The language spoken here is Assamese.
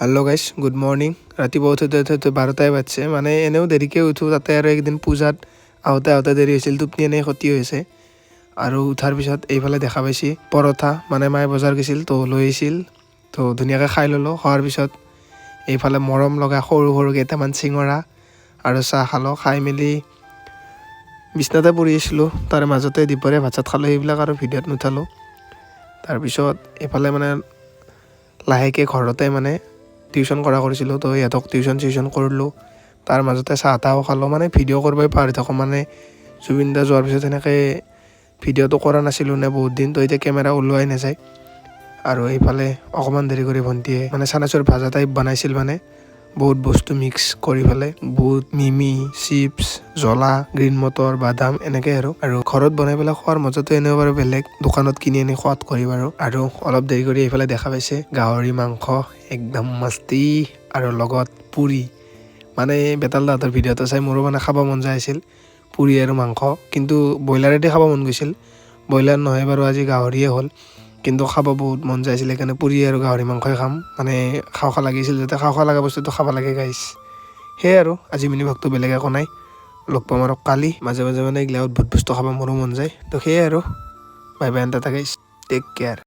Hello guys, good morning. ৰাতিপুৱা উঠোতে উঠোতে 12টাই বাজছে, মানে এনেও দেৰিকৈ উঠোঁ, তাতে আৰু একদিন পূজাত আহোঁতে দেৰি হৈছিল, টোপনি এনেই ক্ষতি হৈছে। আৰু উঠাৰ পিছত এইফালে দেখা পাইছি পৰঠা, মানে মায়ে বজাৰ গৈছিল তো লৈ আহিছিল, তো ধুনীয়াকৈ খাই ল'লোঁ। খোৱাৰ পিছত এইফালে মৰম লগা সৰু সৰু কেইটামান চিঙৰা আৰু চাহ খালোঁ। খাই মেলি বিচনাতে পৰি আছিলোঁ, তাৰে মাজতে দুপৰীয়া ভাত চাত খালোঁ, সেইবিলাক আৰু ভিডিঅ'ত নুঠালোঁ। তাৰপিছত এইফালে মানে লাহেকৈ ঘৰতে মানে টিউশ্যন কৰিছিলোঁ, তো সিহঁতক টিউশ্যন কৰিলোঁ। তাৰ মাজতে চাহ তাহও খালোঁ, মানে ভিডিঅ' কৰিবই পাহৰি থাকোঁ। মানে জুবিন দা যোৱাৰ পিছত সেনেকৈ ভিডিঅ'টো কৰা নাছিলোঁ নে বহুত দিন, তো এতিয়া কেমেৰা ওলোৱাই নাযায়। আৰু এইফালে অকণমান দেৰি কৰি ভণ্টিয়ে মানে চানাচুৰ ভাজা টাইপ বনাইছিল, মানে বহুত বস্তু মিক্স কৰি পেলাই, বুট, মিমি, চিপছ, জ্বলা, গ্ৰীণ মটৰ, বাদাম এনেকৈ আৰু ঘৰত বনাই পেলাই খোৱাৰ মজাটো এনেও বাৰু বেলেগ, দোকানত কিনি আনি খোৱাত কৰি বাৰু। আৰু অলপ দেৰি কৰি এইফালে দেখা পাইছে গাহৰি মাংস, একদম মস্তি, আৰু লগত পুৰি। মানে বেতাল দাহঁতৰ ভিডিঅ'টো চাই মোৰো মানে খাব মন যায় আছিল, পুৰি আৰু মাংস। কিন্তু ব্ৰইলাৰেদি খাব মন গৈছিল, ব্ৰইলাৰ নহয় বাৰু, আজি গাহৰিয়ে হ'ল। কিন্তু খাব বহুত মন যায় আছিল, সেইকাৰণে পুৰি আৰু গাহৰি মাংসই খাম, মানে খাওঁ লাগিছিল, যাতে খাওঁ লগা বস্তুটো খাব লাগে গাইছ। সেয়ে আৰু আজি মিনি ভাগটো বেলেগ একো নাই, লগ পাম আৰু কালি। মাজে মাজে মানে এইগিলা বহুত বস্তু খাব মোৰো মন যায়, তো সেয়ে আৰু বাই বাই, গাইছ, টেক কেয়াৰ।